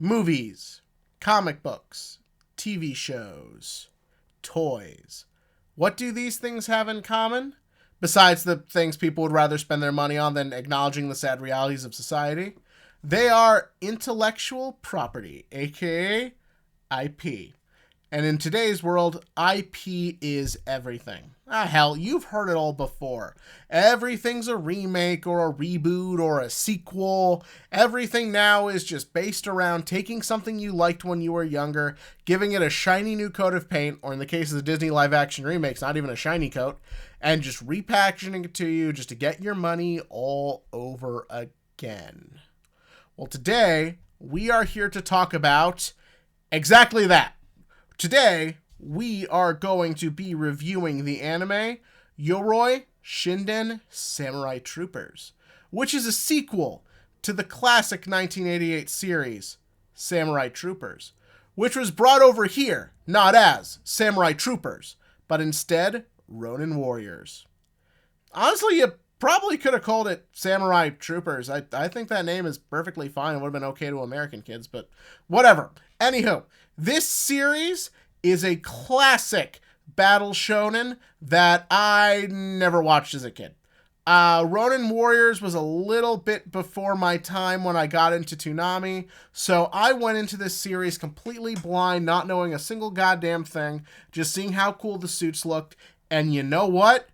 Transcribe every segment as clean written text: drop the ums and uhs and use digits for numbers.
Movies, comic books, TV shows, toys. What do these things have in common? Besides the things people would rather spend their money on than acknowledging the sad realities of society, they are intellectual property, aka IP. And in today's world, IP is everything. Hell, you've heard it all before. Everything's a remake or a reboot or a sequel. Everything now is just based around taking something you liked when you were younger, giving it a shiny new coat of paint, or in the case of the Disney live-action remakes, not even a shiny coat, and just repackaging it to you just to get your money all over again. Well, today, we are here to talk about exactly that. Today, we are going to be reviewing the anime Yoroi Shinden Samurai Troopers, which is a sequel to the classic 1988 series Samurai Troopers, which was brought over here not as Samurai Troopers, but instead Ronin Warriors. Honestly, you probably could have called it Samurai Troopers. I think that name is perfectly fine. It would have been okay to American kids, but whatever. Anywho, this series is a classic battle shonen that I never watched as a kid. Ronin Warriors was a little bit before my time when I got into Toonami, so I went into this series completely blind, not knowing a single goddamn thing, just seeing how cool the suits looked, and you know what?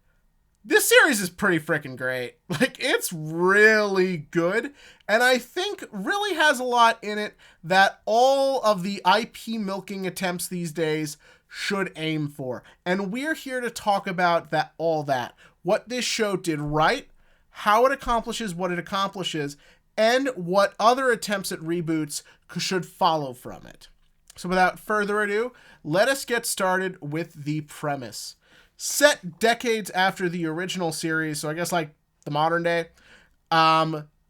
This series is pretty freaking great. Like, it's really good, and I think really has a lot in it that all of the IP milking attempts these days should aim for. And we're here to talk about all that. What this show did right, how it accomplishes what it accomplishes, and what other attempts at reboots should follow from it. So without further ado, let us get started with the premise. Set decades after the original series, so I guess like the modern day,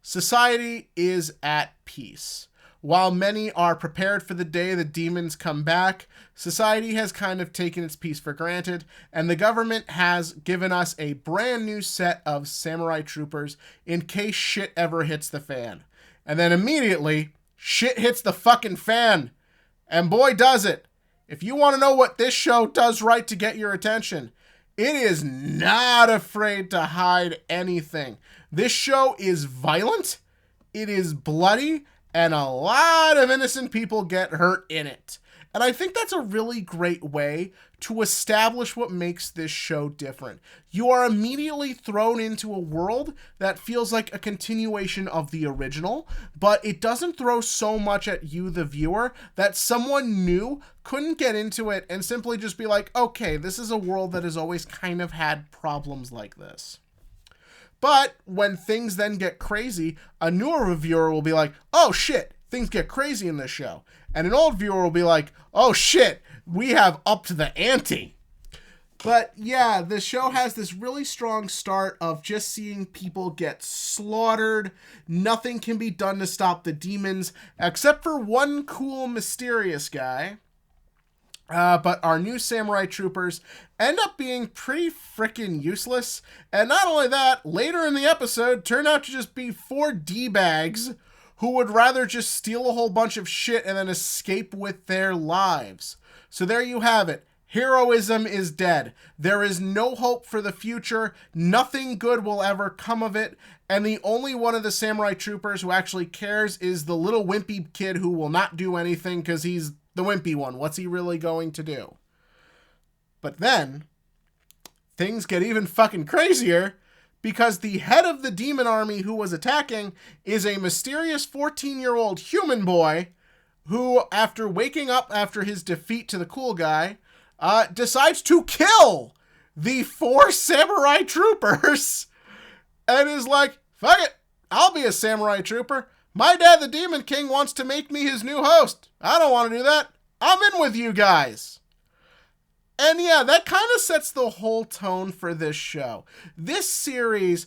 society is at peace. While many are prepared for the day the demons come back, society has kind of taken its peace for granted, and the government has given us a brand new set of samurai troopers in case shit ever hits the fan. And then immediately, shit hits the fucking fan. And boy does it. If you want to know what this show does right to get your attention, it is not afraid to hide anything. This show is violent, it is bloody, and a lot of innocent people get hurt in it. And I think that's a really great way to establish what makes this show different. You are immediately thrown into a world that feels like a continuation of the original, but it doesn't throw so much at you, the viewer, that someone new couldn't get into it and simply just be like, okay, this is a world that has always kind of had problems like this. But when things then get crazy, a newer reviewer will be like, oh shit, things get crazy in this show. And an old viewer will be like, oh shit, we have upped the ante. But yeah, the show has this really strong start of just seeing people get slaughtered. Nothing can be done to stop the demons, except for one cool, mysterious guy. But our new samurai troopers end up being pretty freaking useless. And not only that, later in the episode, turn out to just be 4 D-bags who would rather just steal a whole bunch of shit and then escape with their lives. So there you have it. Heroism is dead. There is no hope for the future. Nothing good will ever come of it. And the only one of the samurai troopers who actually cares is the little wimpy kid who will not do anything because he's the wimpy one. What's he really going to do? But then, things get even fucking crazier because the head of the demon army who was attacking is a mysterious 14-year-old human boy who, after waking up after his defeat to the cool guy, decides to kill the 4 samurai troopers and is like, fuck it, I'll be a samurai trooper. My dad, the Demon King, wants to make me his new host. I don't want to do that. I'm in with you guys. And yeah, that kind of sets the whole tone for this show. This series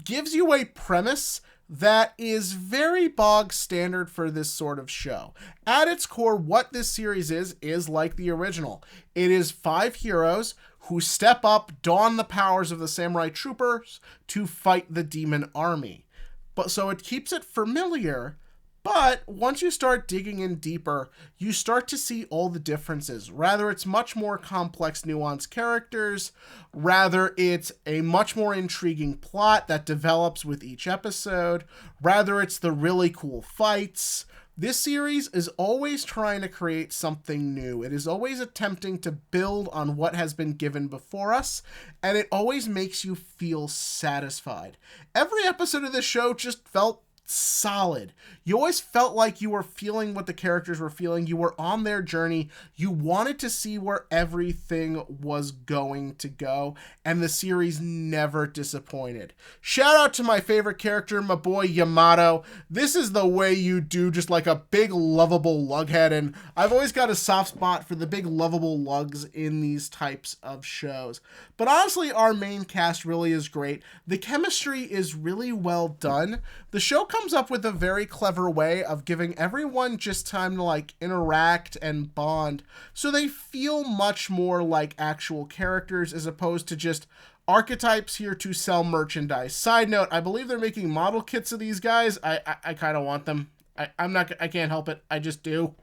gives you a premise that is very bog standard for this sort of show. At its core, what this series is like the original. It is 5 heroes who step up, don the powers of the samurai troopers to fight the demon army. But so it keeps it familiar, But once you start digging in deeper, you start to see all the differences. Rather, it's much more complex, nuanced characters. Rather, it's a much more intriguing plot that develops with each episode. Rather, it's the really cool fights. This series is always trying to create something new. It is always attempting to build on what has been given before us, and it always makes you feel satisfied. Every episode of this show just felt solid. You always felt like you were feeling what the characters were feeling. You were on their journey. You wanted to see where everything was going to go, and the series never disappointed. Shout out to my favorite character, my boy Yamato. This is the way you do just like a big lovable lughead, and I've always got a soft spot for the big lovable lugs in these types of shows. But honestly, our main cast really is great. The chemistry is really well done. The show comes up with a very clever way of giving everyone just time to like interact and bond, so they feel much more like actual characters as opposed to just archetypes here to sell merchandise. Side note, I believe they're making model kits of these guys. I kind of want them. I can't help it. I just do.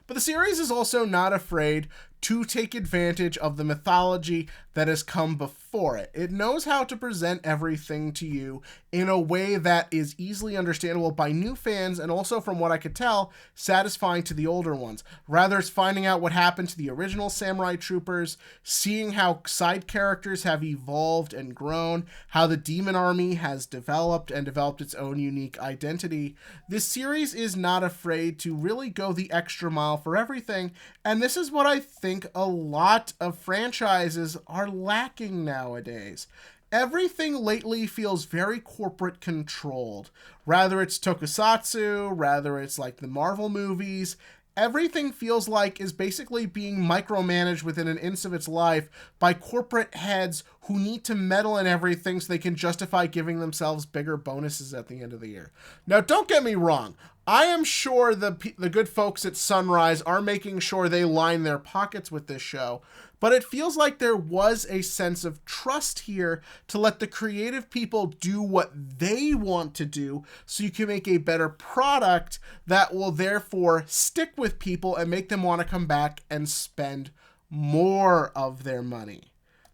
But the series is also not afraid to take advantage of the mythology that has come before it. It knows how to present everything to you in a way that is easily understandable by new fans and also, from what I could tell, satisfying to the older ones. Rather, it's finding out what happened to the original samurai troopers, seeing how side characters have evolved and grown, how the demon army has developed its own unique identity. This series is not afraid to really go the extra mile for everything, and this is what I think a lot of franchises are lacking nowadays. Everything lately feels very corporate controlled. Rather it's tokusatsu, rather it's like the Marvel movies. Everything feels like is basically being micromanaged within an inch of its life by corporate heads who need to meddle in everything so they can justify giving themselves bigger bonuses at the end of the year. Now, don't get me wrong. I am sure the good folks at Sunrise are making sure they line their pockets with this show, but it feels like there was a sense of trust here to let the creative people do what they want to do so you can make a better product that will therefore stick with people and make them want to come back and spend more of their money.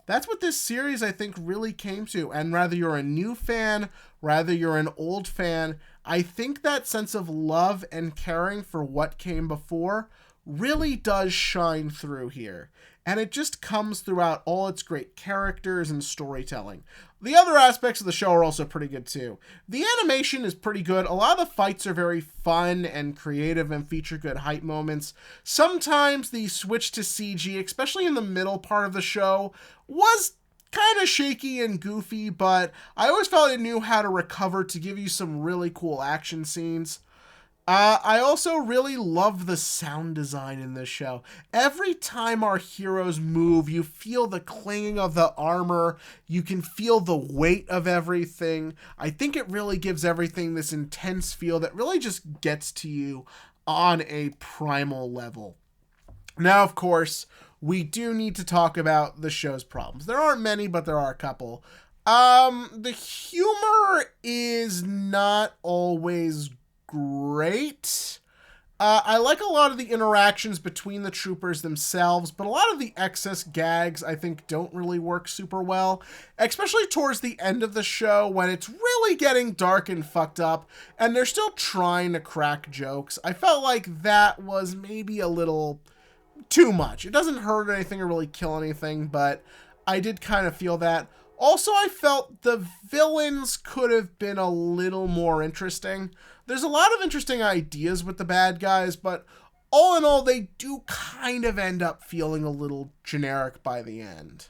That's what this series, I think, really came to. And whether you're a new fan, whether you're an old fan, I think that sense of love and caring for what came before really does shine through here. And it just comes throughout all its great characters and storytelling. The other aspects of the show are also pretty good too. The animation is pretty good. A lot of the fights are very fun and creative and feature good hype moments. Sometimes the switch to CG, especially in the middle part of the show, was kind of shaky and goofy, but I always felt it knew how to recover to give you some really cool action scenes. I also really love the sound design in this show. Every time our heroes move, you feel the clanging of the armor. You can feel the weight of everything. I think it really gives everything this intense feel that really just gets to you on a primal level. Now, of course, we do need to talk about the show's problems. There aren't many, but there are a couple. The humor is not always great. I like a lot of the interactions between the troopers themselves, but a lot of the excess gags I think don't really work super well, especially towards the end of the show when it's really getting dark and fucked up and they're still trying to crack jokes. I felt like that was maybe a little too much. It doesn't hurt anything or really kill anything, but I did kind of feel that. Also, I felt the villains could have been a little more interesting. There's a lot of interesting ideas with the bad guys, but all in all, they do kind of end up feeling a little generic by the end.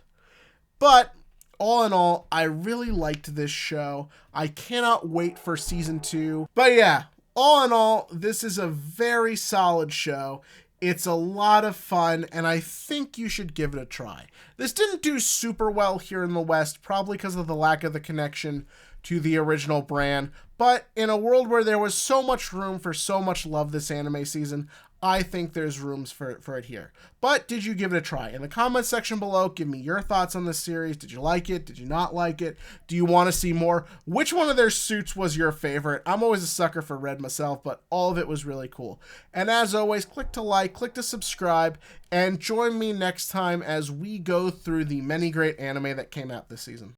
But all in all, I really liked this show. I cannot wait for season 2. But yeah, all in all, this is a very solid show. It's a lot of fun, and I think you should give it a try. This didn't do super well here in the West, probably because of the lack of the connection to the original brand, But in a world where there was so much room for so much love this anime season, I think there's rooms for it here. But did you give it a try? In the comment section below, give me your thoughts on this series. Did you like it? Did you not like it? Do you want to see more? Which one of their suits was your favorite? I'm always a sucker for red myself, but all of it was really cool. And as always, click to like, click to subscribe, and join me next time as we go through the many great anime that came out this season.